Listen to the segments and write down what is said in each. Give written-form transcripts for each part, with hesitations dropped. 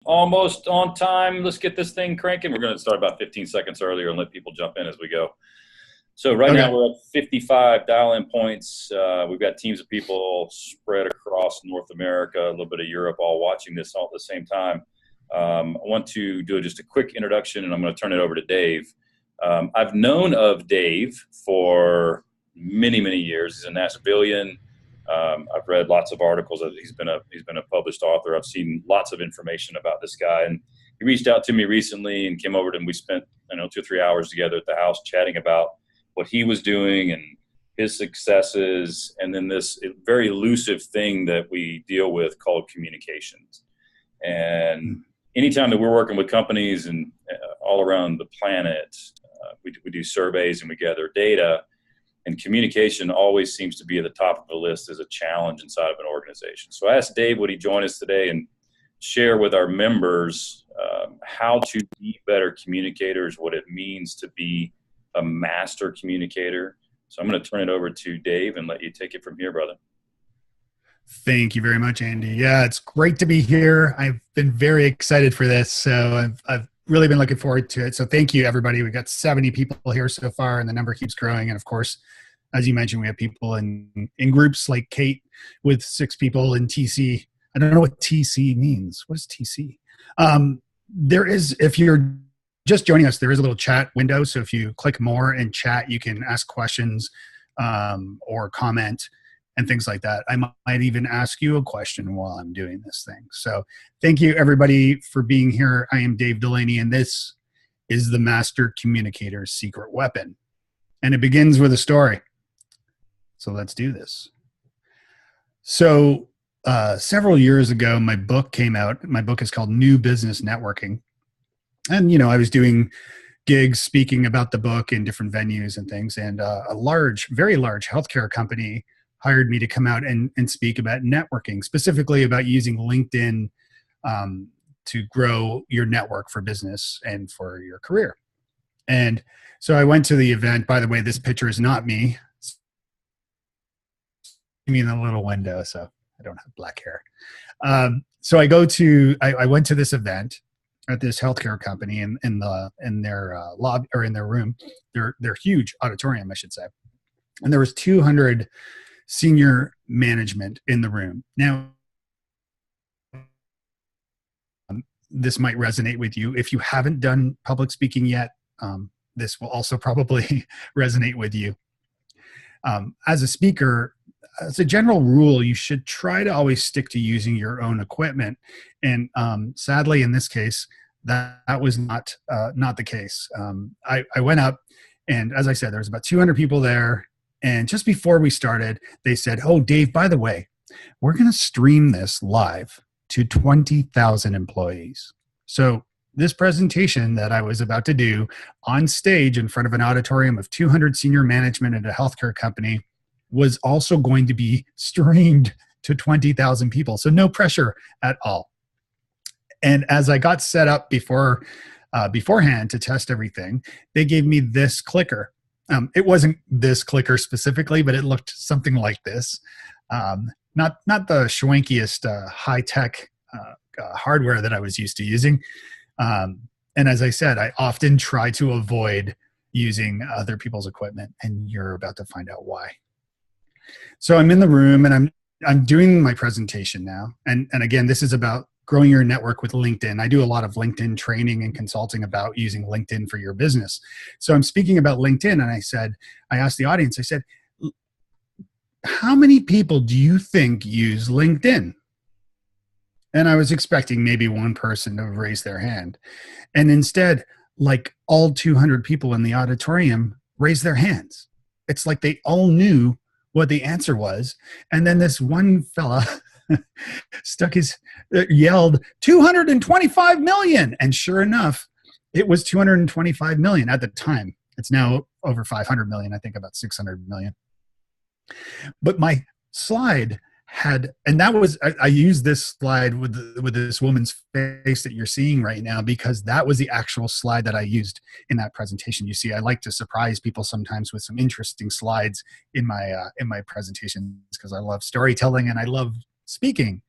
almost on time. Let's get this thing cranking. We're going to start about 15 seconds earlier and let people jump in as we go. So right now we're at 55 dial-in points. We've got teams of people spread across North America, a little bit of Europe, all watching this all at the same time. I want to do just a quick introduction, and I'm going to turn it over to Dave. I've known of Dave for many, many years. He's a Nashvilleian. I've read lots of articles. He's been a published author. I've seen lots of information about this guy, and he reached out to me recently and came over, and we spent 2 or 3 hours together at the house chatting about what he was doing and his successes, and then this very elusive thing that we deal with called communications. And anytime that we're working with companies and all around the planet, we do surveys and we gather data, and communication always seems to be at the top of the list as a challenge inside of an organization. So I asked Dave, would he join us today and share with our members how to be better communicators, what it means to be a master communicator. So I'm going to turn it over to Dave and let you take it from here, brother. Thank you very much, Andy. Yeah, it's great to be here. I've been very excited for this. So I've really been looking forward to it. So thank you, everybody. We've got 70 people here so far, and the number keeps growing. And of course, as you mentioned, we have people in groups like Kate with 6 people in TC. I don't know what TC means. What is TC? There is, if you're just joining us, there is a little chat window. So if you click more and chat, you can ask questions or comment and things like that. I might even ask you a question while I'm doing this thing. So thank you, everybody, for being here. I am Dave Delaney, and this is the Master Communicator's Secret Weapon. And it begins with a story. So let's do this. So several years ago, my book came out. My book is called New Business Networking. And, I was doing gigs speaking about the book in different venues and things. And a very large healthcare company hired me to come out and speak about networking, specifically about using LinkedIn to grow your network for business and for your career. And so I went to the event. By the way, this picture is not me. I mean, a little window, so I don't have black hair. So I went to this event at this healthcare company in their lobby, or in their room, their huge auditorium, I should say. And there was 200 senior management in the room. Now, this might resonate with you. If you haven't done public speaking yet, this will also probably resonate with you. As a speaker, as a general rule, you should try to always stick to using your own equipment. And sadly, in this case, that was not the case. I went up, and as I said, there was about 200 people there. And just before we started, they said, "Oh, Dave, by the way, we're going to stream this live to 20,000 employees." So this presentation that I was about to do on stage in front of an auditorium of 200 senior management at a healthcare company was also going to be streamed to 20,000 people. So no pressure at all. And as I got set up beforehand to test everything, they gave me this clicker. It wasn't this clicker specifically, but it looked something like this. Not the schwankiest high-tech hardware that I was used to using. And as I said, I often try to avoid using other people's equipment, and you're about to find out why. So I'm in the room, and I'm doing my presentation now. And again, this is about growing your network with LinkedIn. I do a lot of LinkedIn training and consulting about using LinkedIn for your business. So I'm speaking about LinkedIn, and I asked the audience, I said, how many people do you think use LinkedIn? And I was expecting maybe one person to raise their hand. And instead, like all 200 people in the auditorium raised their hands. It's like they all knew what the answer was. And then this one fella yelled 225 million. And sure enough, it was 225 million at the time. It's now over 500 million, I think about 600 million. But my slide had, and that was, I used this slide with this woman's face that you're seeing right now, because that was the actual slide that I used in that presentation. You see, I like to surprise people sometimes with some interesting slides in my presentations, because I love storytelling and I love speaking.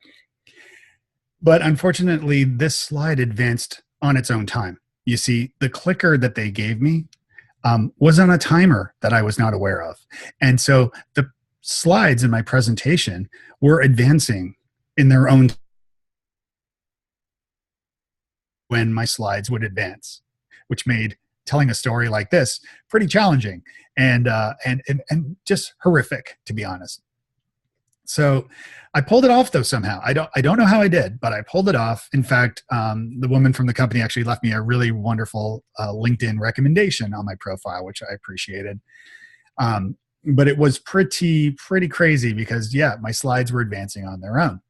But unfortunately, this slide advanced on its own time. You see, the clicker that they gave me was on a timer that I was not aware of. And so the slides in my presentation were advancing in their own when my slides would advance, which made telling a story like this pretty challenging and just horrific, to be honest. So I pulled it off though somehow. I don't know how I did, but I pulled it off. In fact, the woman from the company actually left me a really wonderful LinkedIn recommendation on my profile, which I appreciated. But it was pretty crazy because yeah, my slides were advancing on their own.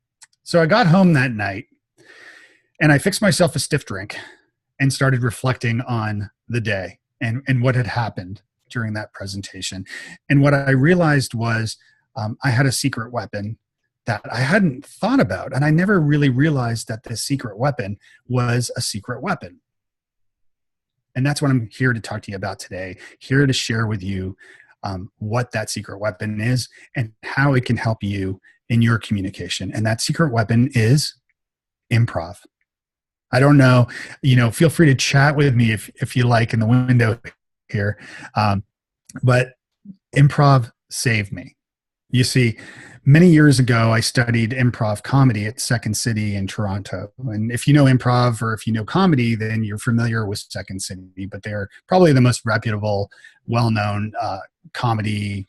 So I got home that night and I fixed myself a stiff drink and started reflecting on the day and what had happened during that presentation. And what I realized was I had a secret weapon that I hadn't thought about. And I never really realized that this secret weapon was a secret weapon. And that's what I'm here to talk to you about today, here to share with you what that secret weapon is and how it can help you in your communication. And that secret weapon is improv. I don't know, feel free to chat with me if you like in the window here. But improv saved me. You see, many years ago, I studied improv comedy at Second City in Toronto. And if you know improv or if you know comedy, then you're familiar with Second City, but they're probably the most reputable, well-known comedy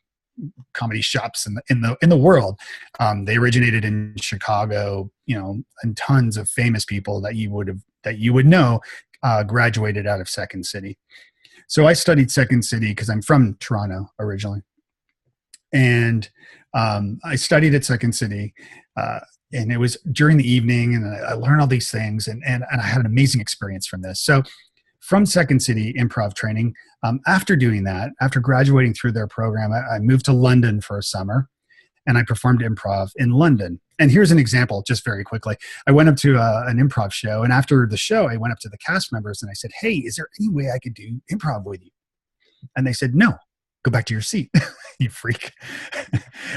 shops in the world. They originated in Chicago, and tons of famous people that you would know graduated out of Second City. So I studied Second City because I'm from Toronto originally. And I studied at Second City, and it was during the evening, and I learned all these things, and I had an amazing experience from this. So from Second City improv training, after doing that, after graduating through their program, I moved to London for a summer, and I performed improv in London. And here's an example, just very quickly. I went up to an improv show, and after the show, I went up to the cast members, and I said, "Hey, is there any way I could do improv with you?" And they said, "No. Go back to your seat, you freak,"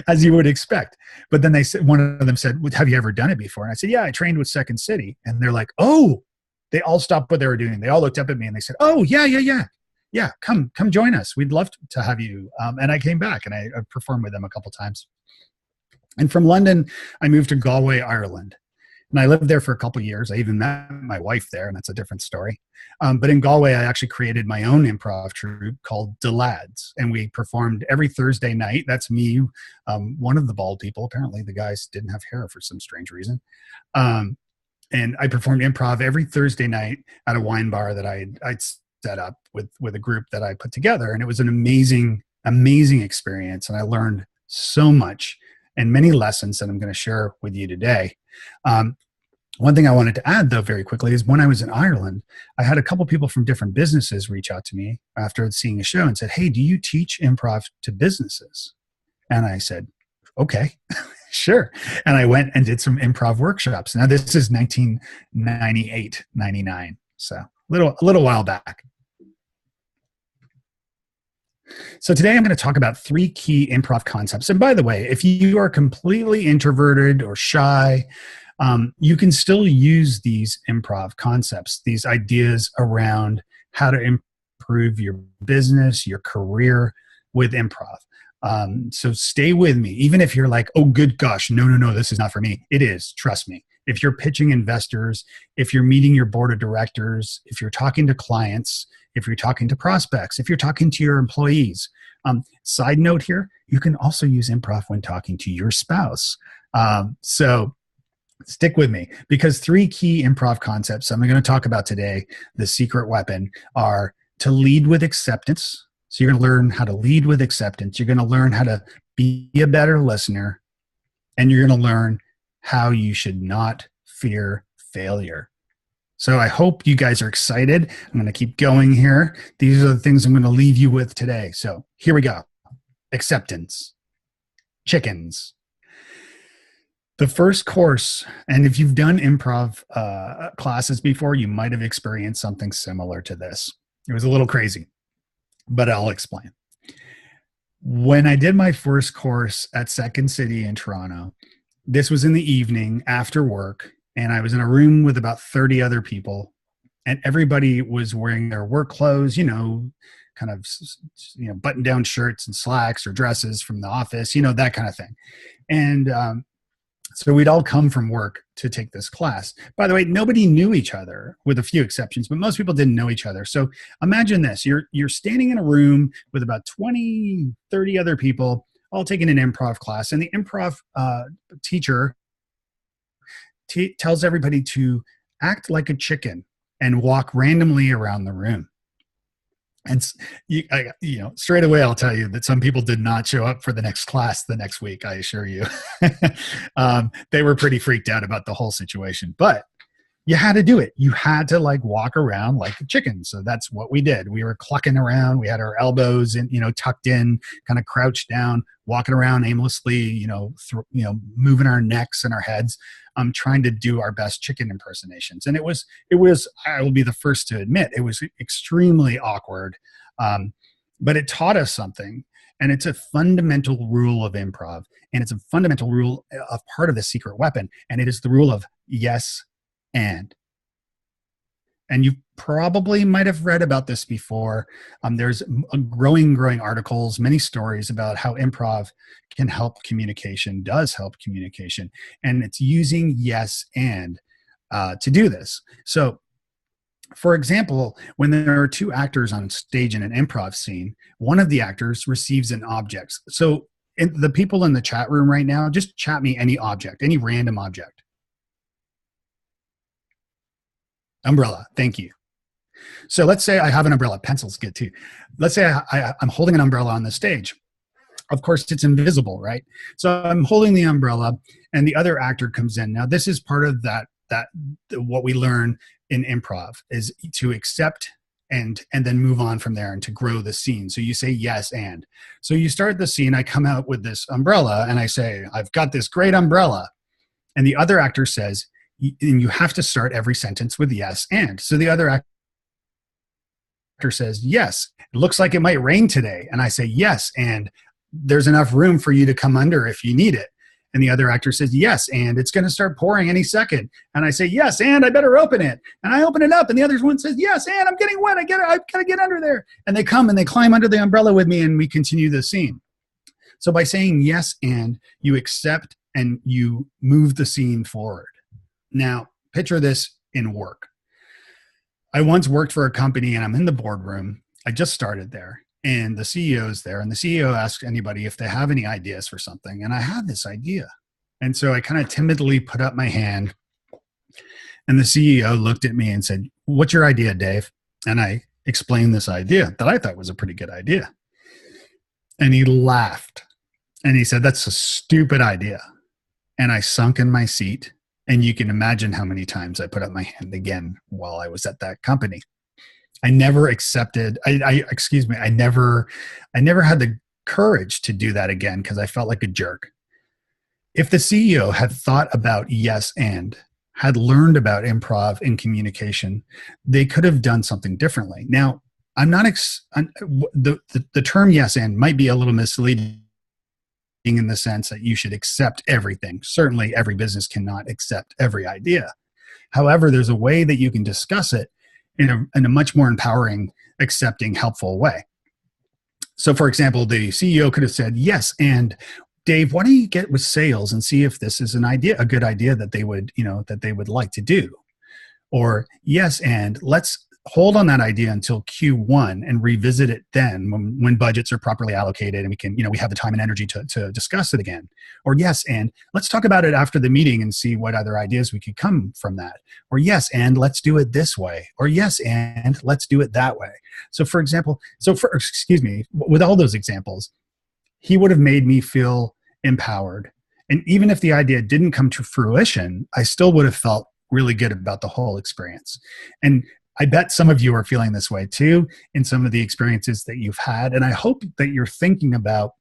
as you would expect. But then one of them said, "Have you ever done it before?" And I said, "Yeah, I trained with Second City." And they're like, "Oh," they all stopped what they were doing. They all looked up at me and they said, "Oh, yeah, come join us. We'd love to have you." And I came back and I performed with them a couple times. And from London, I moved to Galway, Ireland. And I lived there for a couple of years. I even met my wife there, and that's a different story. But in Galway, I actually created my own improv troupe called Delaney, and we performed every Thursday night. That's me, one of the bald people. Apparently, the guys didn't have hair for some strange reason. And I performed improv every Thursday night at a wine bar that I'd set up with a group that I put together, and it was an amazing experience. And I learned so much and many lessons that I'm going to share with you today. One thing I wanted to add, though, very quickly is when I was in Ireland, I had a couple people from different businesses reach out to me after seeing a show and said, "Hey, do you teach improv to businesses?" And I said, "Okay, sure." And I went and did some improv workshops. Now, this is 1998, 99, so a little while back. So today I'm going to talk about 3 key improv concepts. And by the way, if you are completely introverted or shy, you can still use these improv concepts, these ideas around how to improve your business, your career with improv. So stay with me. Even if you're like, "Oh, good gosh, no, this is not for me." It is, trust me. If you're pitching investors, if you're meeting your board of directors, if you're talking to clients, if you're talking to prospects, if you're talking to your employees. Side note here, you can also use improv when talking to your spouse. So stick with me, because 3 key improv concepts I'm going to talk about today, the secret weapon, are to lead with acceptance. So you're going to learn how to lead with acceptance. You're going to learn how to be a better listener, and you're going to learn how you should not fear failure. So I hope you guys are excited. I'm going to keep going here. These are the things I'm going to leave you with today. So here we go. Acceptance. Chickens. The first course, and if you've done improv classes before, you might have experienced something similar to this. It was a little crazy, but I'll explain. When I did my first course at Second City in Toronto, this was in the evening after work, and I was in a room with about 30 other people, and everybody was wearing their work clothes, kind of, button down shirts and slacks or dresses from the office, that kind of thing. And so we'd all come from work to take this class. By the way, nobody knew each other, with a few exceptions, but most people didn't know each other. So imagine this, you're standing in a room with about 20, 30 other people, all taking an improv class, and the improv teacher tells everybody to act like a chicken and walk randomly around the room. And straight away, I'll tell you that some people did not show up for the next class the next week, I assure you. They were pretty freaked out about the whole situation, but you had to do it. You had to walk around like a chicken. So that's what we did. We were clucking around. We had our elbows in, tucked in, kind of crouched down, walking around aimlessly, moving our necks and our heads, trying to do our best chicken impersonations. And it was, I will be the first to admit, it was extremely awkward. But it taught us something. And it's a fundamental rule of improv. And it's a fundamental rule of part of the secret weapon. And it is the rule of yes, and you probably might have read about this before. There's growing articles, many stories about how improv can help communication, does help communication, and it's using yes and to do this. So, for example, when there are two actors on stage in an improv scene, one of the actors receives an object. So, the people in the chat room right now, just chat me any object, any random object. Umbrella. Thank you. So let's say I have an umbrella. Pencils good too. Let's say I'm holding an umbrella on the stage. Of course, it's invisible, right? So I'm holding the umbrella, and the other actor comes in. Now, this is part of that what we learn in improv is to accept and then move on from there and to grow the scene. So you say yes and. So you start the scene. I come out with this umbrella, and I say, I've got this great umbrella. And the other actor says, and you have to start every sentence with yes and. So the other actor says, yes, it looks like it might rain today. And I say, yes, and there's enough room for you to come under if you need it. And the other actor says, yes, and it's going to start pouring any second. And I say, yes, and I better open it. And I open it up, and the other one says, yes, and I'm getting wet. I've got to get under there. And they come and they climb under the umbrella with me, and we continue the scene. So by saying yes, and you accept and you move the scene forward. Now, picture this in work. I once worked for a company, and I'm in the boardroom. I just started there, and the CEO's there, and the CEO asks anybody if they have any ideas for something. And I had this idea. And so I kind of timidly put up my hand, and the CEO looked at me and said, "What's your idea, Dave?" And I explained this idea that I thought was a pretty good idea. And he laughed, and he said, "That's a stupid idea." And I sunk in my seat. And you can imagine how many times I put up my hand again while I was at that company. I never accepted, I never had the courage to do that again because I felt like a jerk. If the CEO had thought about yes and had learned about improv and communication, they could have done something differently. Now, I'm not, the term yes and might be a little misleading in the sense that you should accept everything. Certainly every business cannot accept every idea. However, there's a way that you can discuss it in a much more empowering, accepting, helpful way. So for example, the CEO could have said, yes, and Dave, why don't you get with sales and see if this is a good idea that they would like to do? Or yes, and let's hold on that idea until Q1 and revisit it then when budgets are properly allocated and we can, we have the time and energy to discuss it again. Or yes, and let's talk about it after the meeting and see what other ideas we could come from that. Or yes, and let's do it this way. Or yes, and let's do it that way. So for example, with all those examples, he would have made me feel empowered. And even if the idea didn't come to fruition, I still would have felt really good about the whole experience. And I bet some of you are feeling this way too in some of the experiences that you've had. And I hope that you're thinking about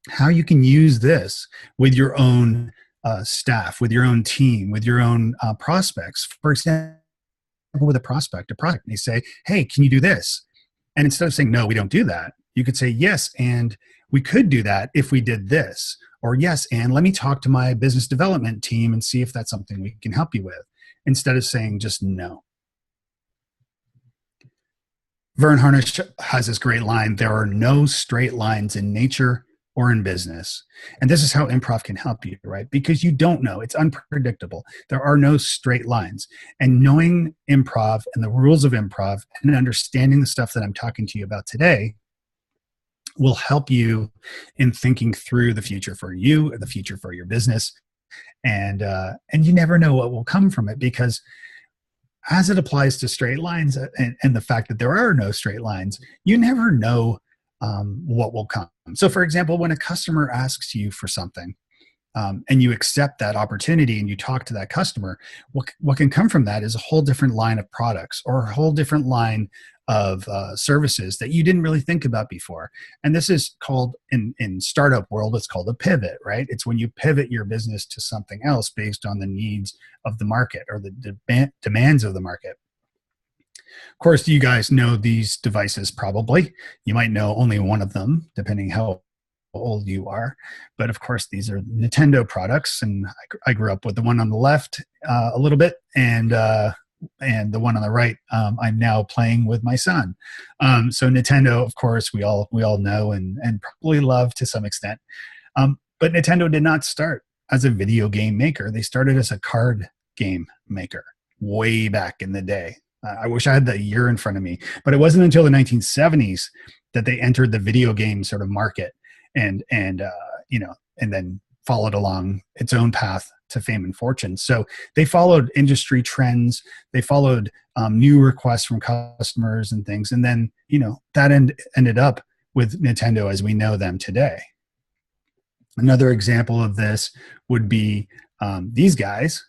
how you can use this with your own staff, with your own team, with your own prospects. For example, with a product, and you say, hey, can you do this? And instead of saying, no, we don't do that, you could say, yes, and we could do that if we did this. Or yes, and let me talk to my business development team and see if that's something we can help you with, instead of saying just no. Vern Harnish has this great line: there are no straight lines in nature or in business. And this is how improv can help you, right? Because you don't know. It's unpredictable. There are no straight lines. And knowing improv and the rules of improv and understanding the stuff that I'm talking to you about today will help you in thinking through the future for you, the future for your business. And you never know what will come from it, because as it applies to straight lines and the fact that there are no straight lines, you never know what will come. So, for example, when a customer asks you for something and you accept that opportunity and you talk to that customer, what can come from that is a whole different line of products or a whole different line of services that you didn't really think about before. And this is called, in startup world, it's called a pivot, right? It's when you pivot your business to something else based on the needs of the market or the demands of the market. Of course, you guys know these devices probably. You might know only one of them, depending how old you are. But of course, these are Nintendo products, and I grew up with the one on the left a little bit, and the one on the right I'm now playing with my son. So Nintendo, of course, we all know and probably love to some extent. But Nintendo did not start as a video game maker. They started as a card game maker way back in the day. I wish I had the year in front of me, but it wasn't until the 1970s that they entered the video game sort of market and then followed along its own path to fame and fortune. So they followed industry trends. They followed new requests from customers and things. And then, that ended up with Nintendo as we know them today. Another example of this would be these guys.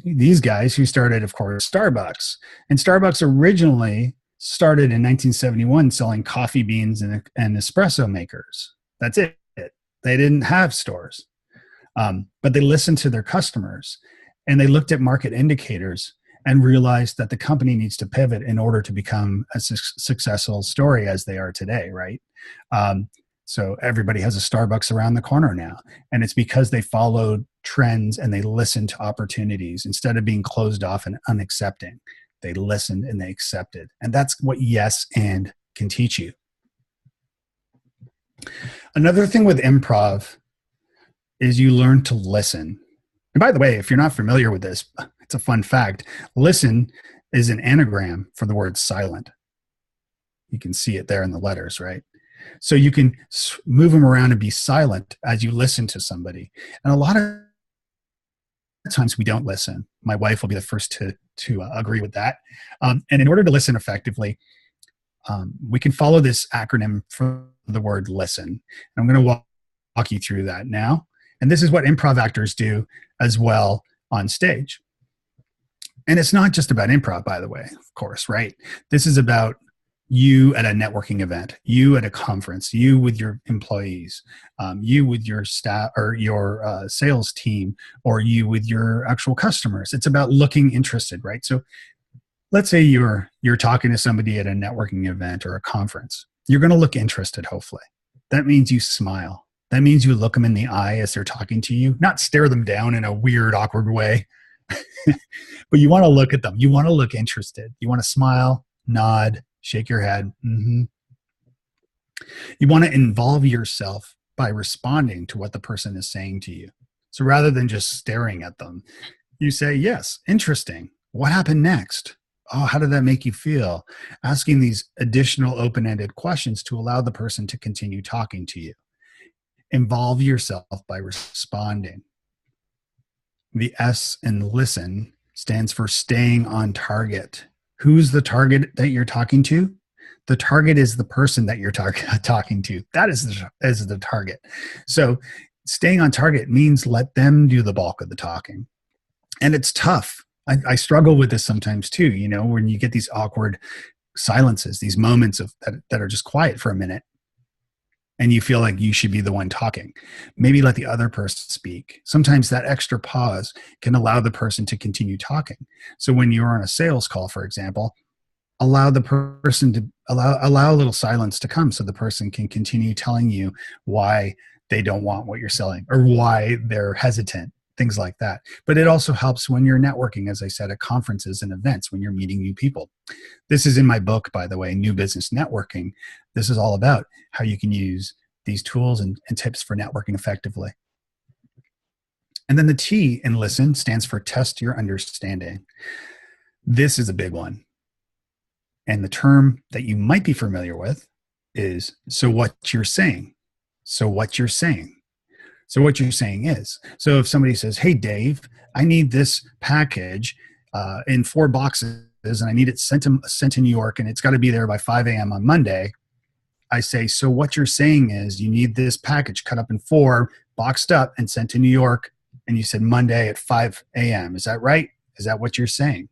These guys who started, of course, Starbucks. And Starbucks originally started in 1971 selling coffee beans and espresso makers. That's it. They didn't have stores. But they listened to their customers and they looked at market indicators and realized that the company needs to pivot in order to become a successful story as they are today, right? So everybody has a Starbucks around the corner now. And it's because they followed trends and they listened to opportunities instead of being closed off and unaccepting. They listened and they accepted. And that's what yes and can teach you. Another thing with improv is you learn to listen. And by the way, if you're not familiar with this, it's a fun fact. Listen is an anagram for the word silent. You can see it there in the letters, right? So you can move them around and be silent as you listen to somebody. And a lot of times we don't listen. My wife will be the first to agree with that. And in order to listen effectively, we can follow this acronym for the word listen. And I'm going to walk you through that now. And this is what improv actors do as well on stage. And it's not just about improv, by the way, of course, right? This is about you at a networking event, you at a conference, you with your employees, you with your staff or your sales team, or you with your actual customers. It's about looking interested, right? So let's say you're talking to somebody at a networking event or a conference. You're going to look interested, hopefully. That means you smile. That means you look them in the eye as they're talking to you, not stare them down in a weird, awkward way. But you want to look at them. You want to look interested. You want to smile, nod, shake your head. Mm-hmm. You want to involve yourself by responding to what the person is saying to you. So rather than just staring at them, you say, yes, interesting. What happened next? Oh, how did that make you feel? Asking these additional open-ended questions to allow the person to continue talking to you. Involve yourself by responding. The S in listen stands for staying on target. Who's the target that you're talking to? The target is the person that you're talking to. That is the target. So staying on target means let them do the bulk of the talking. And it's tough. I struggle with this sometimes too, when you get these awkward silences, these moments that are just quiet for a minute. And you feel like you should be the one talking. Maybe let the other person speak. Sometimes that extra pause can allow the person to continue talking. So when you're on a sales call, for example, allow the person to allow a little silence to come so the person can continue telling you why they don't want what you're selling or why they're hesitant, things like that. But it also helps when you're networking, as I said, at conferences and events, when you're meeting new people. This is in my book, by the way, New Business Networking. This is all about how you can use these tools and tips for networking effectively. And then the T in listen stands for test your understanding. This is a big one. And the term that you might be familiar with is, so what you're saying. So what you're saying. So what you're saying is, so if somebody says, hey, Dave, I need this package in 4 boxes and I need it sent to New York and it's got to be there by 5 a.m. on Monday. I say, so what you're saying is you need this package cut up in 4, boxed up and sent to New York. And you said Monday at 5 a.m. Is that right? Is that what you're saying?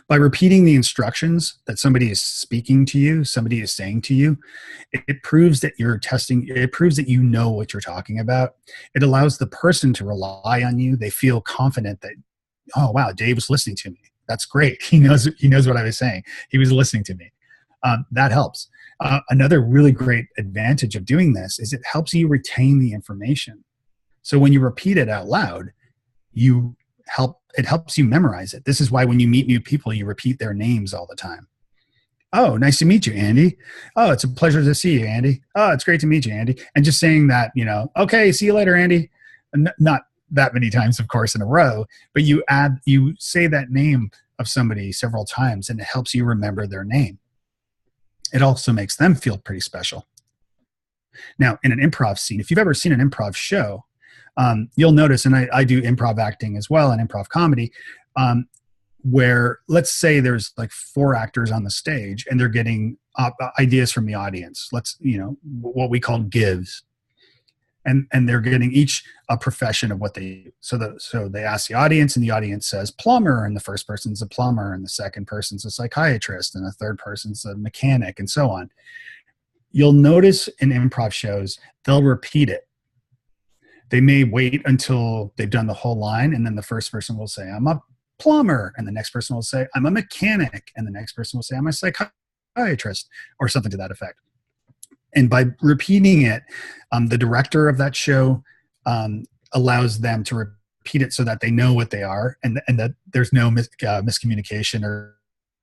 By repeating the instructions that somebody is speaking to you, somebody is saying to you, it proves that you're testing, it proves that you know what you're talking about. It allows the person to rely on you. They feel confident that, oh, wow, Dave was listening to me. That's great. He knows what I was saying. He was listening to me. That helps. Another really great advantage of doing this is it helps you retain the information. So when you repeat it out loud, it helps you memorize it. This is why when you meet new people, you repeat their names all the time. Oh, nice to meet you, Andy. Oh, it's a pleasure to see you, Andy. Oh, it's great to meet you, Andy. And just saying that, okay, see you later, Andy. Not that many times, of course, in a row, but you say that name of somebody several times and it helps you remember their name. It also makes them feel pretty special. Now, in an improv scene, if you've ever seen an improv show, you'll notice, and I do improv acting as well and improv comedy, where let's say there's like 4 actors on the stage and they're getting ideas from the audience. What we call gives. And they're getting each a profession of what they, so they ask the audience and the audience says plumber, and the first person's a plumber and the second person's a psychiatrist and the third person's a mechanic and so on. You'll notice in improv shows, they'll repeat it. They may wait until they've done the whole line, and then the first person will say, I'm a plumber, and the next person will say, I'm a mechanic, and the next person will say, I'm a psychiatrist, or something to that effect. And by repeating it, the director of that show allows them to repeat it so that they know what they are and that there's no miscommunication or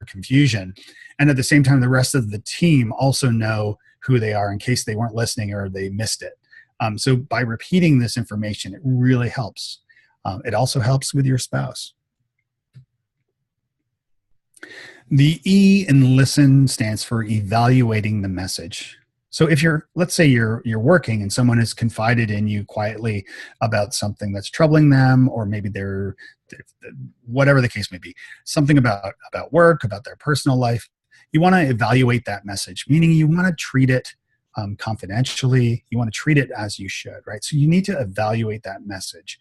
confusion. And at the same time, the rest of the team also know who they are in case they weren't listening or they missed it. So by repeating this information, it really helps. It also helps with your spouse. The E in listen stands for evaluating the message. So if let's say you're working and someone has confided in you quietly about something that's troubling them, or maybe they're whatever the case may be, something about work, about their personal life, you want to evaluate that message, meaning you want to treat it confidentially. You want to treat it as you should, right? So you need to evaluate that message.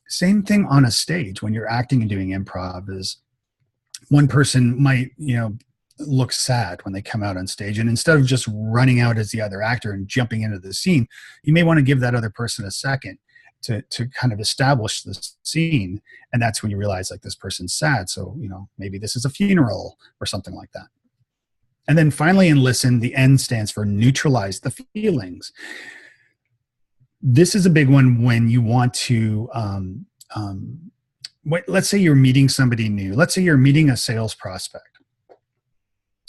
Same thing on a stage when you're acting and doing improv is one person might, look sad when they come out on stage. And instead of just running out as the other actor and jumping into the scene, you may want to give that other person a second to kind of establish the scene. And that's when you realize like this person's sad. So, maybe this is a funeral or something like that. And then finally in listen, the N stands for neutralize the feelings. This is a big one when you want to, let's say you're meeting somebody new. Let's say you're meeting a sales prospect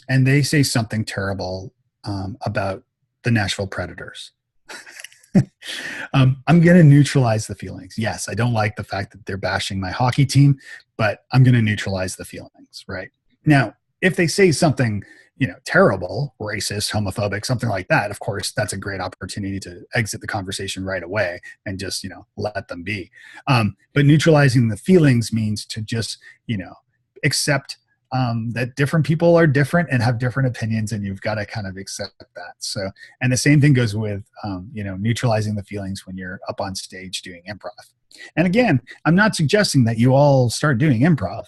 and they say something terrible about the Nashville Predators. I'm going to neutralize the feelings. Yes, I don't like the fact that they're bashing my hockey team, but I'm going to neutralize the feelings, right? Now, if they say something, terrible, racist, homophobic, something like that, of course, that's a great opportunity to exit the conversation right away and just, let them be. But neutralizing the feelings means to just, accept that different people are different and have different opinions, and you've got to kind of accept that. So, and the same thing goes with, neutralizing the feelings when you're up on stage doing improv. And again, I'm not suggesting that you all start doing improv,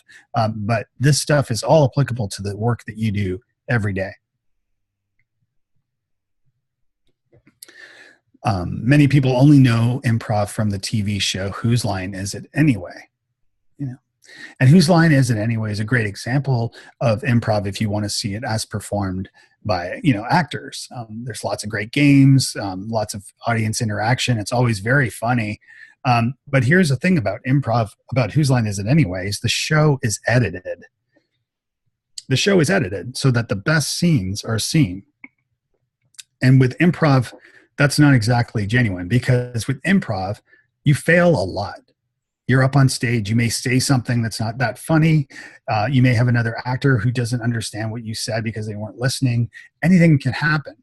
but this stuff is all applicable to the work that you do every day. Many people only know improv from the TV show Whose Line Is It Anyway? And Whose Line Is It Anyway is a great example of improv if you want to see it as performed by, actors. There's lots of great games, lots of audience interaction. It's always very funny. But here's the thing about improv, about Whose Line Is It Anyway, is the show is edited. The show is edited so that the best scenes are seen. And with improv, that's not exactly genuine, because with improv, you fail a lot. You're up on stage. You may say something that's not that funny. You may have another actor who doesn't understand what you said because they weren't listening. Anything can happen.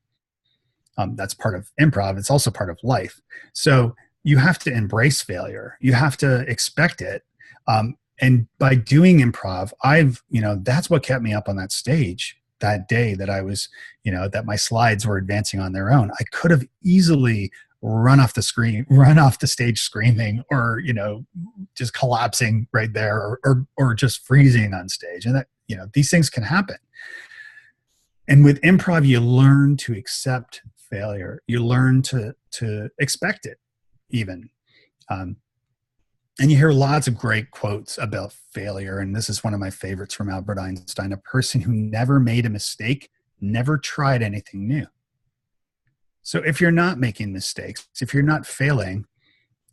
That's part of improv. It's also part of life. So you have to embrace failure. You have to expect it. And by doing improv, that's what kept me up on that stage that day that I was, that my slides were advancing on their own. I could have easily run off the stage screaming, or, just collapsing right there, or just freezing on stage. And that, these things can happen. And with improv, you learn to accept failure. You learn to expect it even. And you hear lots of great quotes about failure. And this is one of my favorites from Albert Einstein: a person who never made a mistake never tried anything new. So if you're not making mistakes, if you're not failing,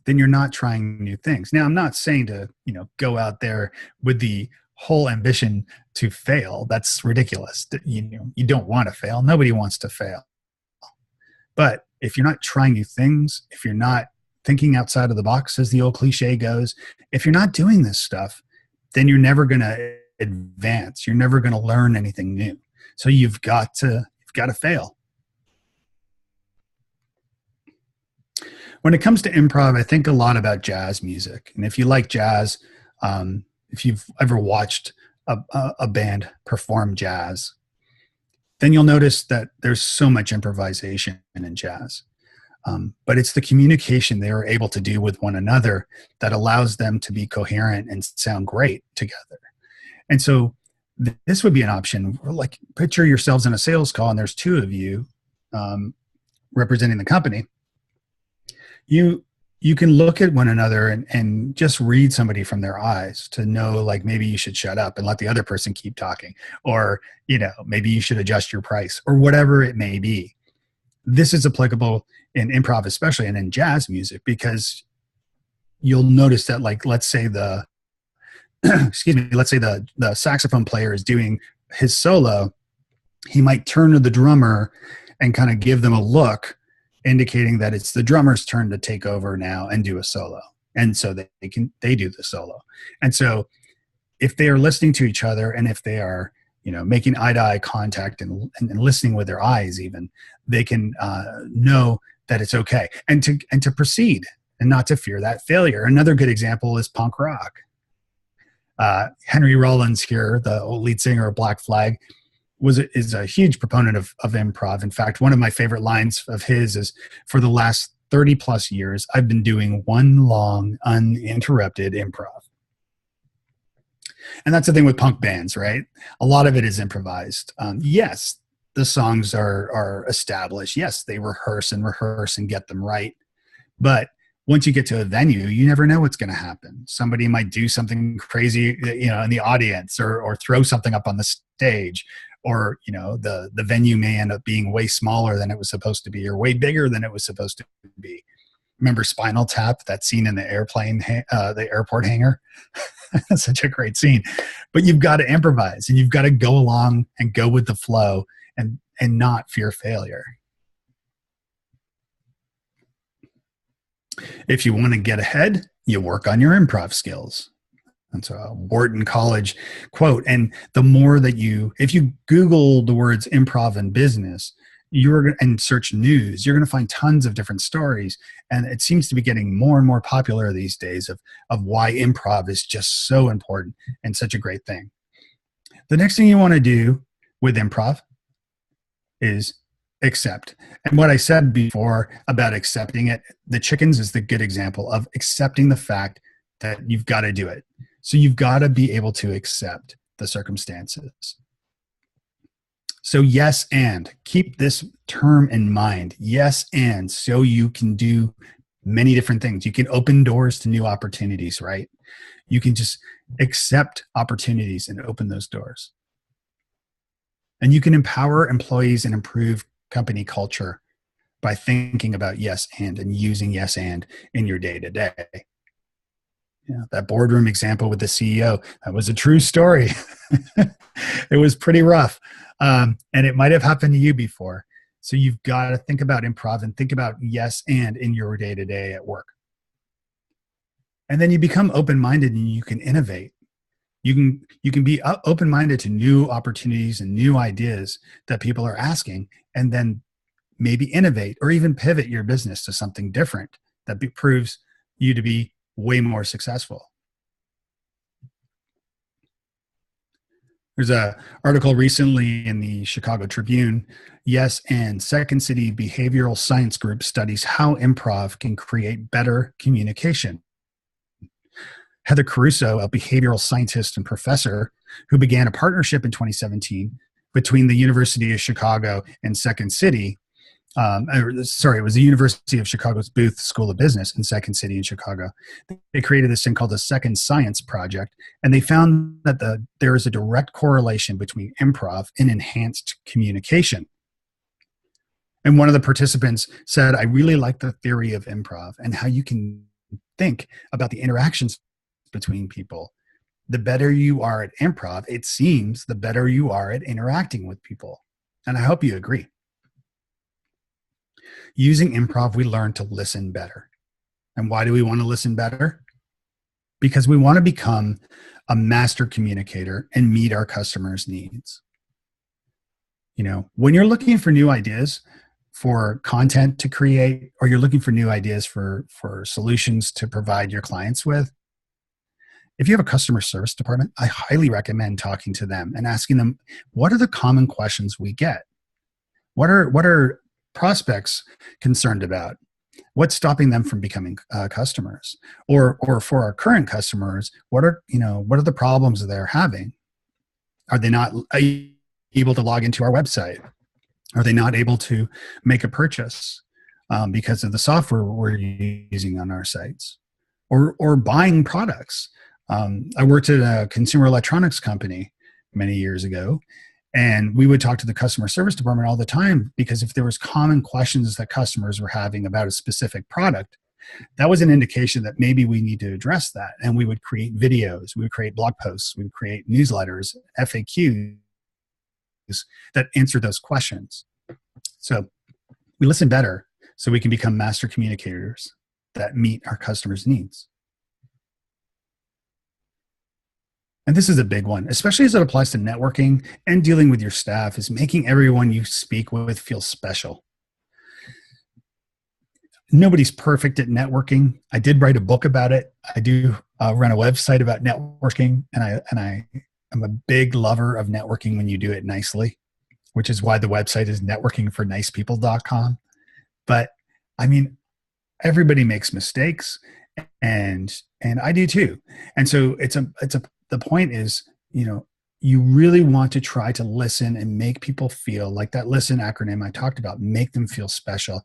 then you're not trying new things. Now, I'm not saying to, go out there with the whole ambition to fail. That's ridiculous. You don't want to fail. Nobody wants to fail. But if you're not trying new things, if you're not thinking outside of the box, as the old cliche goes, if you're not doing this stuff, then you're never going to advance. You're never going to learn anything new. So you've got to fail. When it comes to improv, I think a lot about jazz music. And if you like jazz, if you've ever watched a band perform jazz, then you'll notice that there's so much improvisation in jazz. But it's the communication they are able to do with one another that allows them to be coherent and sound great together. And so this would be an option. Like, picture yourselves in a sales call, and there's two of you representing the company. You can look at one another and just read somebody from their eyes to know, like, maybe you should shut up and let the other person keep talking, or, maybe you should adjust your price, or whatever it may be. This is applicable in improv, especially, and in jazz music, because you'll notice that, like, let's say the saxophone player is doing his solo. He might turn to the drummer and kind of give them a look, indicating that it's the drummer's turn to take over now and do a solo. And so they do the solo. And so if they are listening to each other, and if they are, making eye-to-eye contact and listening with their eyes even, they can know that it's okay, and to proceed, and not to fear that failure. Another good example is punk rock. Henry Rollins here, the old lead singer of Black Flag, is a huge proponent of improv. In fact, one of my favorite lines of his is, "For the last 30 plus years, I've been doing one long, uninterrupted improv." And that's the thing with punk bands, right? A lot of it is improvised. Yes, the songs are established. Yes, they rehearse and get them right. But once you get to a venue, you never know what's going to happen. Somebody might do something crazy, in the audience, or throw something up on the stage, or, the venue may end up being way smaller than it was supposed to be, or way bigger than it was supposed to be. Remember Spinal Tap, that scene in the the airport hangar? That's such a great scene. But you've got to improvise, and you've got to go along and go with the flow, and not fear failure. If you want to get ahead, you work on your improv skills. That's a Wharton College quote. And the more that if you Google the words improv and business, and search news, you're going to find tons of different stories. And it seems to be getting more and more popular these days of why improv is just so important and such a great thing. The next thing you want to do with improv is accept. And what I said before about accepting it, the chickens is the good example of accepting the fact that you've got to do it. So you've got to be able to accept the circumstances. So yes, and keep this term in mind. Yes, and so you can do many different things. You can open doors to new opportunities, right? You can just Accept opportunities and open those doors. And you can empower employees and improve company culture by thinking about yes and using yes and in your day to day. That boardroom example with the CEO, that was a true story. It was pretty rough. And it might have happened to you before. So you've got to think about improv and think about yes and in your day to day at work. And then you become open-minded and you can innovate. You can be open-minded to new opportunities and new ideas that people are asking, and then maybe innovate or even pivot your business to something different that proves you to be way more successful. There's an article recently in the Chicago Tribune, Yes and Second City Behavioral Science Group studies how improv can create better communication. Heather Caruso, a behavioral scientist and professor who began a partnership in 2017 between the University of Chicago and Second City. It was the University of Chicago's Booth School of Business in Second City in Chicago. They created this thing called the Second Science Project, and they found that there is a direct correlation between improv and enhanced communication. And one of the participants said, I really like the theory of improv and how you can think about the interactions between people. The better you are at improv, it seems, the better you are at interacting with people. And I hope you agree. Using improv, we learn to listen better. And why do we want to listen better? Because we want to become a master communicator and meet our customers' needs. When you're looking for new ideas for content to create, or you're looking for new ideas for solutions to provide your clients with, if you have a customer service department, I highly recommend talking to them and asking them, what are the common questions we get? What are prospects concerned about? What's stopping them from becoming customers? Or for our current customers, what are the problems that they're having? Are they not able to log into our website? Are they not able to make a purchase because of the software we're using on our sites? Or buying products. I worked at a consumer electronics company many years ago, and we would talk to the customer service department all the time because if there was common questions that customers were having about a specific product, that was an indication that maybe we need to address that. And we would create videos, we would create blog posts, we would create newsletters, FAQs that answer those questions. So we listen better so we can become master communicators that meet our customers' needs. And this is a big one, especially as it applies to networking and dealing with your staff, is making everyone you speak with feel special. Nobody's perfect at networking. I did write a book about it. I do run a website about networking, and I'm a big lover of networking when you do it nicely, which is why the website is networkingfornicepeople.com. But I mean, everybody makes mistakes, and I do too. And so the point is, you really want to try to listen and make people feel like that listen acronym I talked about, make them feel special.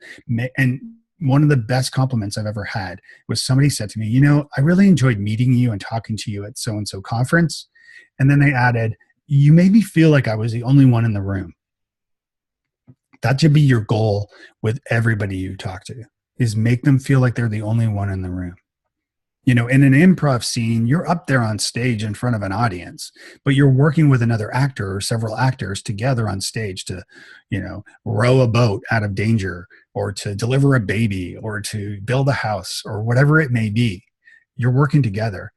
And one of the best compliments I've ever had was somebody said to me, I really enjoyed meeting you and talking to you at so-and-so conference. And then they added, you made me feel like I was the only one in the room. That should be your goal with everybody you talk to, is make them feel like they're the only one in the room. In an improv scene, you're up there on stage in front of an audience, but you're working with another actor or several actors together on stage to, row a boat out of danger, or to deliver a baby, or to build a house, or whatever it may be. You're working together,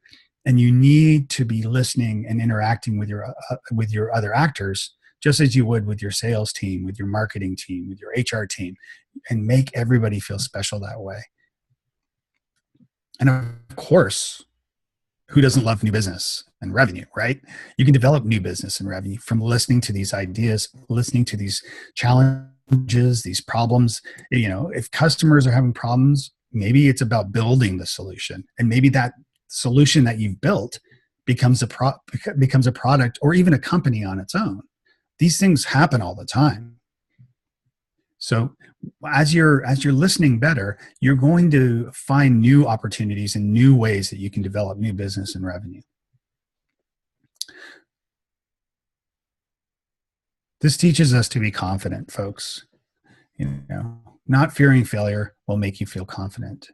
and you need to be listening and interacting with your other actors, just as you would with your sales team, with your marketing team, with your HR team, and make everybody feel special that way. And of course, who doesn't love new business and revenue, right? You can develop new business and revenue from listening to these ideas, listening to these challenges, these problems. If customers are having problems, maybe it's about building the solution. And maybe that solution that you've built becomes a product or even a company on its own. These things happen all the time. So as you're listening better, you're going to find new opportunities and new ways that you can develop new business and revenue. This teaches us to be confident, folks. You know, not fearing failure will make you feel confident.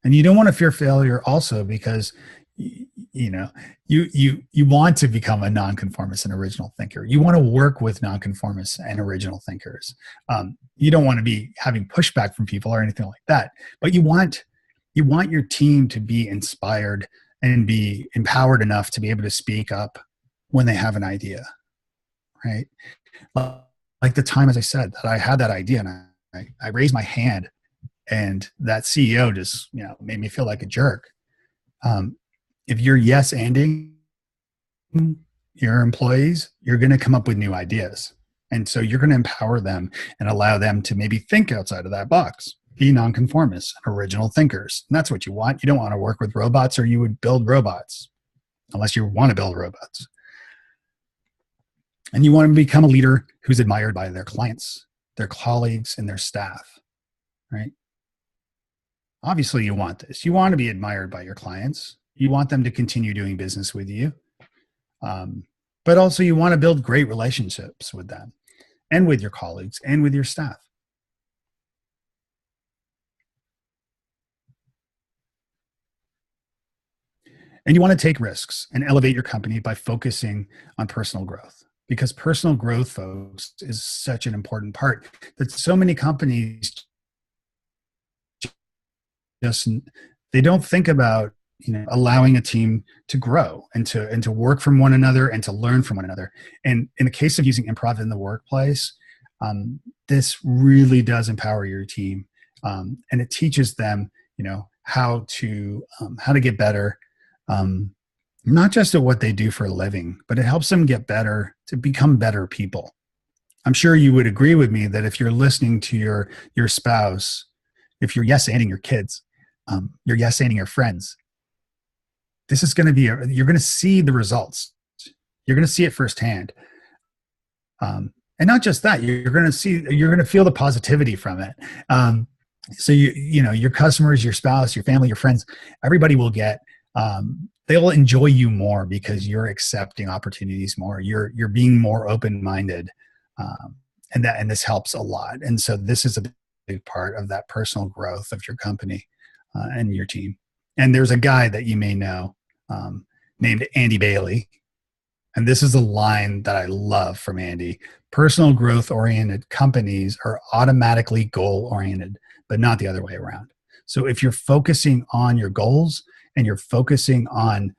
And you don't want to fear failure also because you know you want to become a nonconformist and original thinker. You want to work with nonconformists and original thinkers. You don't want to be having pushback from people or anything like that, but you want your team to be inspired and be empowered enough to be able to speak up when they have an idea, right? Like the time, as I said, that I had that idea and I raised my hand, and that CEO just made me feel like a jerk. If you're yes-anding your employees, you're going to come up with new ideas. And so you're going to empower them and allow them to maybe think outside of that box, be nonconformists, original thinkers. And that's what you want. You don't want to work with robots, or you would build robots, unless you want to build robots. And you want to become a leader who's admired by their clients, their colleagues, and their staff, right? Obviously, you want this. You want to be admired by your clients. You want them to continue doing business with you. But also you want to build great relationships with them and with your colleagues and with your staff. And you want to take risks and elevate your company by focusing on personal growth, because personal growth, folks, is such an important part that so many companies just, they don't think about allowing a team to grow and to work from one another and to learn from one another. And in the case of using improv in the workplace, this really does empower your team, and it teaches them, how to get better, not just at what they do for a living, but it helps them get better to become better people. I'm sure you would agree with me that if you're listening to your spouse, if you're yes-anding your kids, you're yes-anding your friends, this is going to be, you're going to see the results. You're going to see it firsthand. And not just that, you're going to feel the positivity from it. So your customers, your spouse, your family, your friends, everybody will get, they'll enjoy you more because you're accepting opportunities more. You're being more open-minded. And this helps a lot. And so this is a big part of that personal growth of your company and your team. And there's a guy that you may know named Andy Bailey. And this is a line that I love from Andy. Personal growth-oriented companies are automatically goal-oriented, but not the other way around. So if you're focusing on your goals and you're focusing on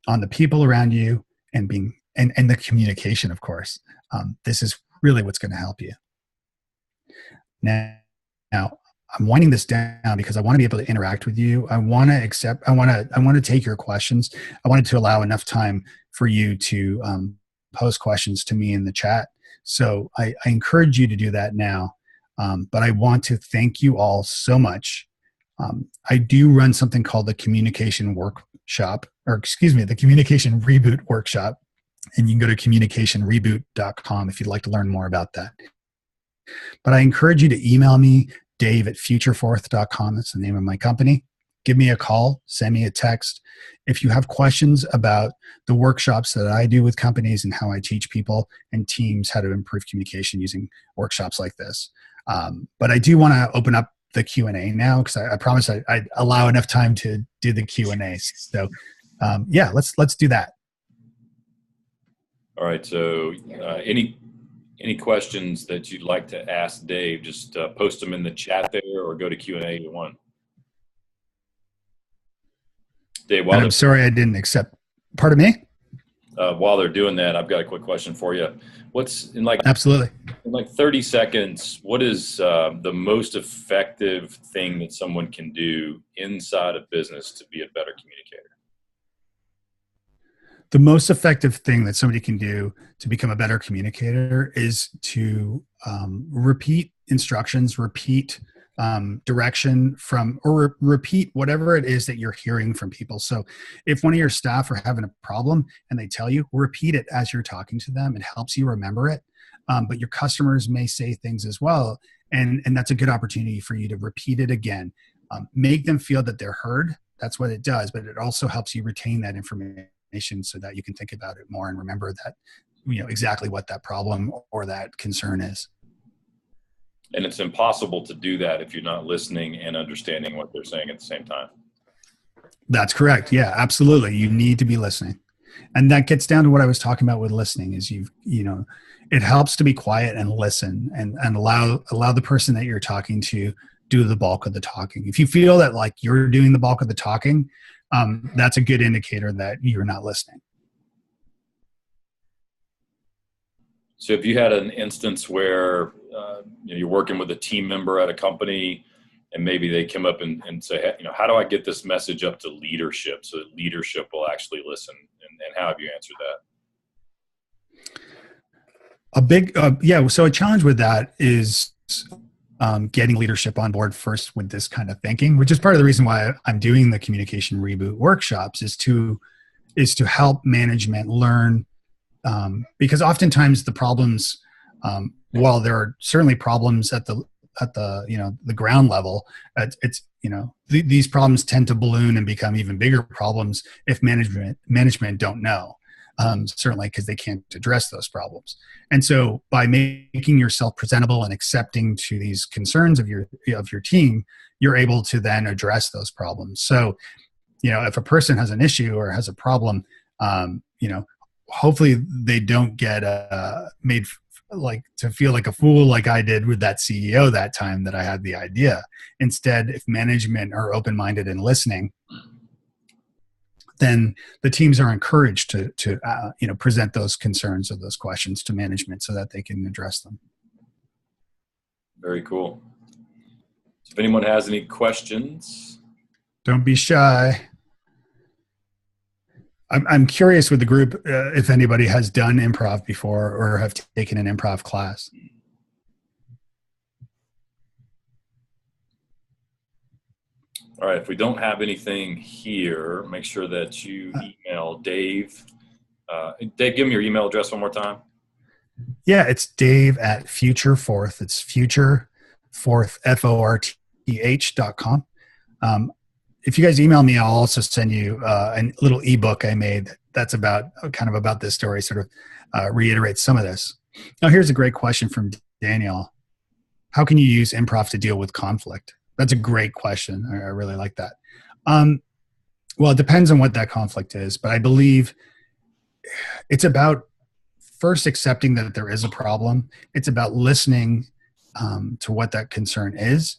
the people around you and the communication, of course, this is really what's going to help you. Now, I'm winding this down because I want to be able to interact with you. I want to take your questions. I wanted to allow enough time for you to post questions to me in the chat. So I encourage you to do that now. But I want to thank you all so much. I do run something called the Communication Workshop, the Communication Reboot Workshop. And you can go to communicationreboot.com if you'd like to learn more about that. But I encourage you to email me, dave@futureforth.com. That's the name of my company. Give me a call, send me a text. If you have questions about the workshops that I do with companies and how I teach people and teams how to improve communication using workshops like this. But I do want to open up the Q&A now because I promised I'd allow enough time to do the Q&A. So let's do that. All right. So any questions that you'd like to ask Dave, just post them in the chat there or go to Q&A you want. Dave, I'm sorry I didn't accept. Pardon me? While they're doing that, I've got a quick question for you. Absolutely. In 30 seconds, what is the most effective thing that someone can do inside a business to be a better communicator? The most effective thing that somebody can do to become a better communicator is to repeat instructions, repeat direction or repeat whatever it is that you're hearing from people. So if one of your staff are having a problem and they tell you, repeat it as you're talking to them. It helps you remember it. But your customers may say things as well. And that's a good opportunity for you to repeat it again. Make them feel that they're heard. That's what it does. But it also helps you retain that information so that you can think about it more and remember that exactly what that problem or that concern is. And it's impossible to do that if you're not listening and understanding what they're saying at the same time. That's correct. Yeah, absolutely. You need to be listening. And that gets down to what I was talking about with listening is it helps to be quiet and listen and allow the person that you're talking to do the bulk of the talking. If you feel that like you're doing the bulk of the talking, that's a good indicator that you're not listening. So if you had an instance where you're working with a team member at a company and maybe they come up and say, hey, how do I get this message up to leadership so that leadership will actually listen? And how have you answered that? So a challenge with that is getting leadership on board first with this kind of thinking, which is part of the reason why I'm doing the communication reboot workshops is to help management learn, because oftentimes the problems, while there are certainly problems at the ground level, these problems tend to balloon and become even bigger problems if management don't know. Certainly because they can't address those problems. And so by making yourself presentable and accepting to these concerns of your team, you're able to then address those problems. So, if a person has an issue or has a problem, hopefully they don't get made like to feel like a fool like I did with that CEO that time that I had the idea. Instead, if management are open-minded and listening, then the teams are encouraged to present those concerns or those questions to management so that they can address them. Very cool. So if anyone has any questions, don't be shy. I'm curious with the group if anybody has done improv before or have taken an improv class. All right, if we don't have anything here, make sure that you email Dave. Dave, give me your email address one more time. Yeah, it's Dave at FutureForth. It's FutureForth, FORTH.com. If you guys email me, I'll also send you a little ebook I made that's about this story, sort of reiterates some of this. Now, here's a great question from Daniel. How can you use improv to deal with conflict? That's a great question. I really like that. Well, it depends on what that conflict is, but I believe it's about first accepting that there is a problem. It's about listening to what that concern is.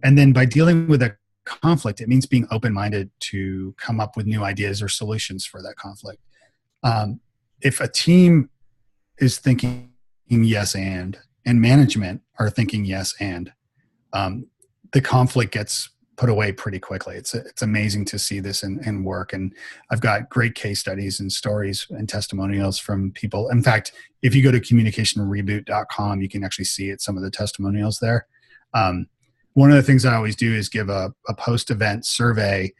And then by dealing with that conflict, it means being open-minded to come up with new ideas or solutions for that conflict. If a team is thinking yes and management are thinking yes and, the conflict gets put away pretty quickly. It's amazing to see this in work. And I've got great case studies and stories and testimonials from people. In fact, if you go to communicationreboot.com, you can actually see it, some of the testimonials there. One of the things I always do is give a post-event survey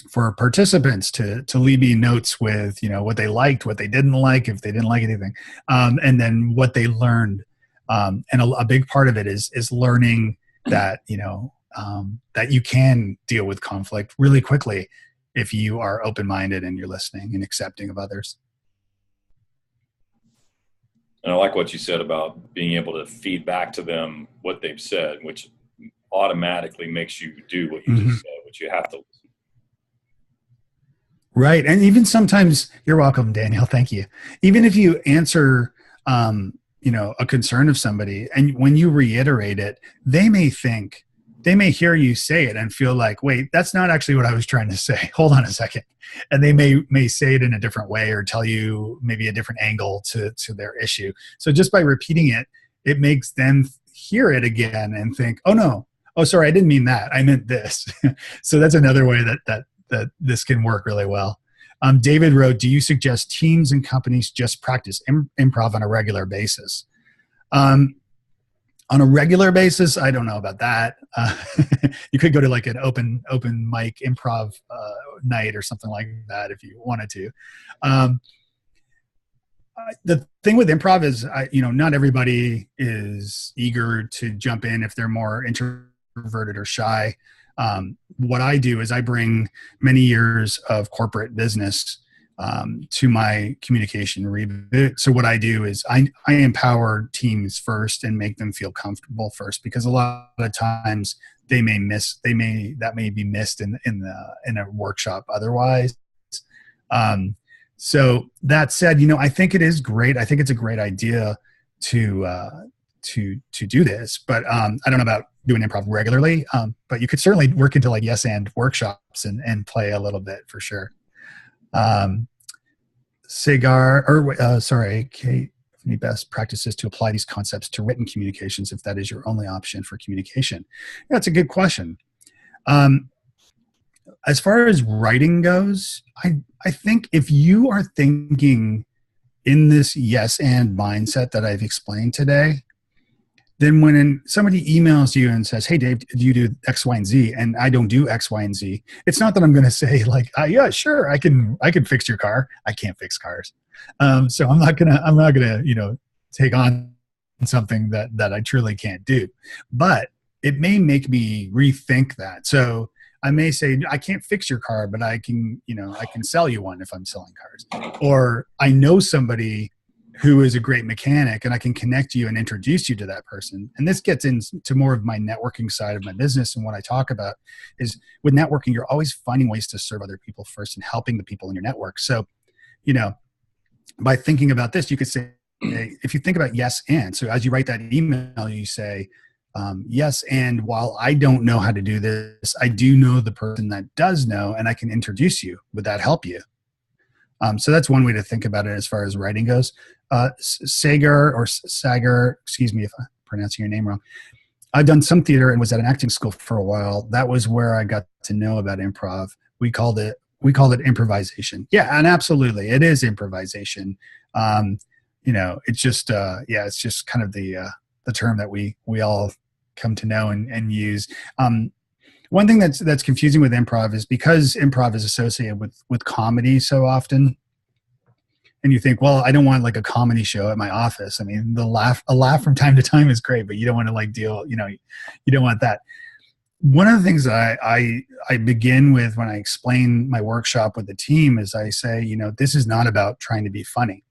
for participants to leave me notes with, what they liked, what they didn't like, if they didn't like anything, and then what they learned. And a big part of it is learning that, that you can deal with conflict really quickly if you are open-minded and you're listening and accepting of others. And I like what you said about being able to feed back to them what they've said, which automatically makes you do what you just said, which you have to listen. Right. And even sometimes, you're welcome, Daniel. Thank you. Even if you answer, a concern of somebody, and when you reiterate it, they may hear you say it and feel like, wait, that's not actually what I was trying to say. Hold on a second. And they may say it in a different way or tell you maybe a different angle to their issue. So just by repeating it, it makes them hear it again and think, oh no, oh, sorry, I didn't mean that. I meant this. So that's another way that this can work really well. David wrote, do you suggest teams and companies just practice improv on a regular basis? On a regular basis, I don't know about that. You could go to like an open mic improv night or something like that if you wanted to. The thing with improv is, not everybody is eager to jump in if they're more introverted or shy. What I do is I bring many years of corporate business to my communication reboot. So what I do is I empower teams first and make them feel comfortable first, because a lot of times that may be missed in a workshop otherwise. So that said, I think it is great. I think it's a great idea to do this, but I don't know about doing improv regularly. But you could certainly work into like yes and workshops and play a little bit for sure. Kate, any best practices to apply these concepts to written communications if that is your only option for communication? Yeah, that's a good question. As far as writing goes, I think if you are thinking in this yes and mindset that I've explained today, then when somebody emails you and says, "Hey, Dave, do you do X, Y, and Z?" and I don't do X, Y, and Z, it's not that I'm going to say like, "Yeah, sure, I can fix your car." I can't fix cars, so I'm not gonna take on something that I truly can't do. But it may make me rethink that. So I may say, "I can't fix your car, but I can sell you one if I'm selling cars," or I know somebody who is a great mechanic and I can connect you and introduce you to that person. And this gets into more of my networking side of my business. And what I talk about is with networking, you're always finding ways to serve other people first and helping the people in your network. So, by thinking about this, you could say, if you think about yes and, so as you write that email, you say, yes, and while I don't know how to do this, I do know the person that does know, and I can introduce you. Would that help you? So that's one way to think about it as far as writing goes. Sagar, excuse me if I'm pronouncing your name wrong. I've done some theater and was at an acting school for a while. That was where I got to know about improv. We called it improvisation. Yeah, and absolutely, it is improvisation. It's just it's just kind of the term that we all come to know and use. One thing that's confusing with improv is because improv is associated with comedy so often, and you think, well, I don't want like a comedy show at my office. I mean, a laugh from time to time is great, but you don't want to like you don't want that. One of the things that I begin with when I explain my workshop with the team is I say, this is not about trying to be funny.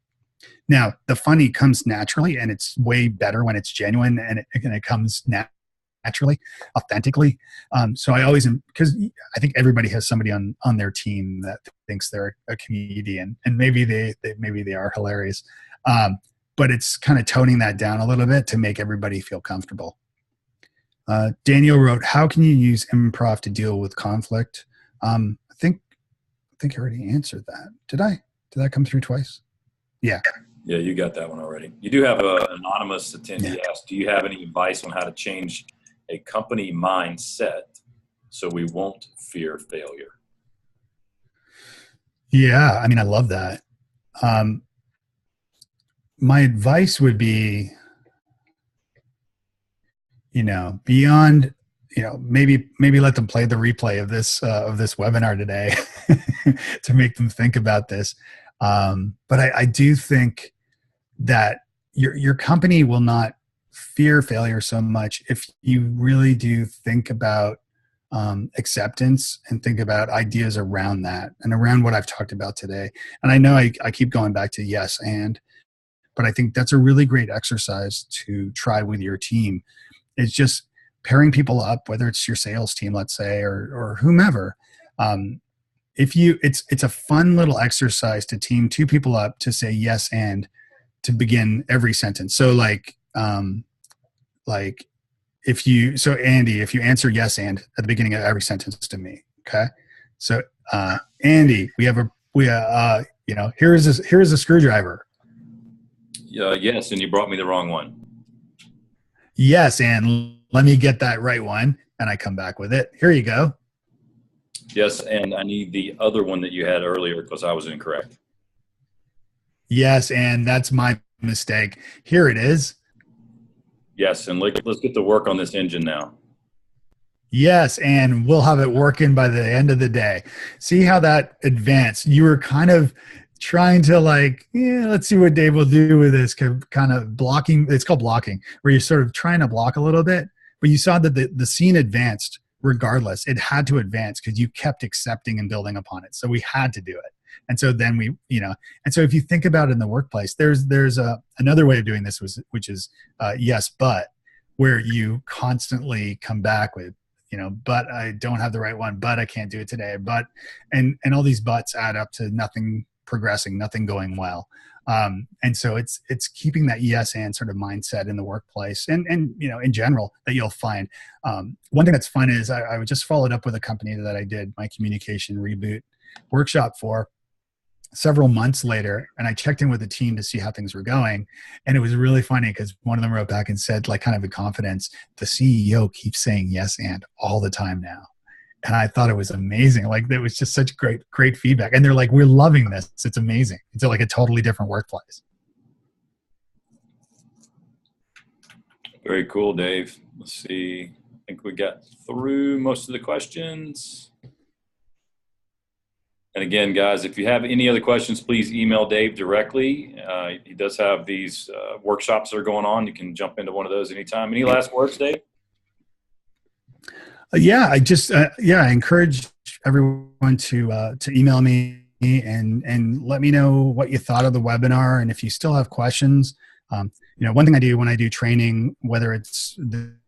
Now, the funny comes naturally, and it's way better when it's genuine and it comes naturally, authentically. So I always, because I think everybody has somebody on their team that thinks they're a comedian, and maybe they are hilarious. But it's kind of toning that down a little bit to make everybody feel comfortable. Daniel wrote, "How can you use improv to deal with conflict?" I think I already answered that. Did that come through twice? Yeah. Yeah, you got that one already. You do have an anonymous attendee asked, "Do you have any advice on how to change a company mindset so we won't fear failure?" Yeah, I mean, I love that. My advice would be, beyond, maybe let them play the replay of this webinar today to make them think about this. But I do think that your company will not fear failure so much if you really do think about acceptance and think about ideas around that and around what I've talked about today. And I know I keep going back to yes and, but I think that's a really great exercise to try with your team. It's just pairing people up, whether it's your sales team, let's say, or whomever. It's a fun little exercise to team two people up to say yes and to begin every sentence. So Andy, if you answer yes and at the beginning of every sentence to me, okay? So Andy, here is a screwdriver. Yes, and you brought me the wrong one. Yes, and let me get that right one, and I come back with it. Here you go. Yes, and I need the other one that you had earlier because I was incorrect. Yes, and that's my mistake. Here it is. Yes, and let's get to work on this engine now. Yes, and we'll have it working by the end of the day. See how that advanced? You were kind of trying to let's see what Dave will do with this kind of blocking. It's called blocking, where you're sort of trying to block a little bit, but you saw that the scene advanced regardless. It had to advance because you kept accepting and building upon it. So we had to do it. And so then and so if you think about it in the workplace, there's another way of doing this, which is yes, but, where you constantly come back with, but I don't have the right one, but I can't do it today, but, and all these buts add up to nothing progressing, nothing going well. And so it's keeping that yes and sort of mindset in the workplace and in general that you'll find. One thing that's fun is I just followed up with a company that I did my communication reboot workshop for several months later, and I checked in with the team to see how things were going. And it was really funny because one of them wrote back and said, like, kind of in confidence, the CEO keeps saying yes and all the time now. And I thought it was amazing. Like, there was just such great feedback. And they're like, we're loving this. It's amazing. It's like a totally different workplace. Very cool, Dave. Let's see. I think we got through most of the questions. And again, guys, if you have any other questions, please email Dave directly. He does have these workshops that are going on. You can jump into one of those anytime. Any last words, Dave? I encourage everyone to email me and let me know what you thought of the webinar. And if you still have questions, one thing I do when I do training, whether it's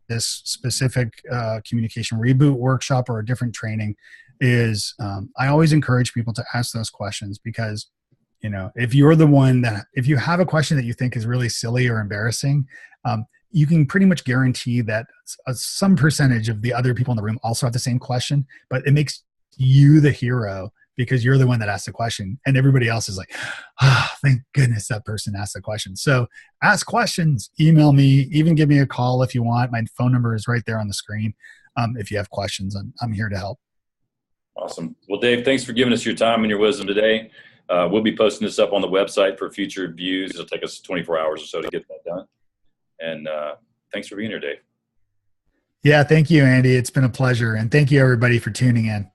this specific communication reboot workshop or a different training, is I always encourage people to ask those questions, because if you're the one if you have a question that you think is really silly or embarrassing, you can pretty much guarantee that some percentage of the other people in the room also have the same question, but it makes you the hero because you're the one that asked the question, and everybody else is like, thank goodness that person asked the question. So ask questions, email me, even give me a call if you want. My phone number is right there on the screen. If you have questions, I'm here to help. Awesome. Well, Dave, thanks for giving us your time and your wisdom today. We'll be posting this up on the website for future views. It'll take us 24 hours or so to get that done. And thanks for being here, Dave. Yeah, thank you, Andy. It's been a pleasure. And thank you, everybody, for tuning in.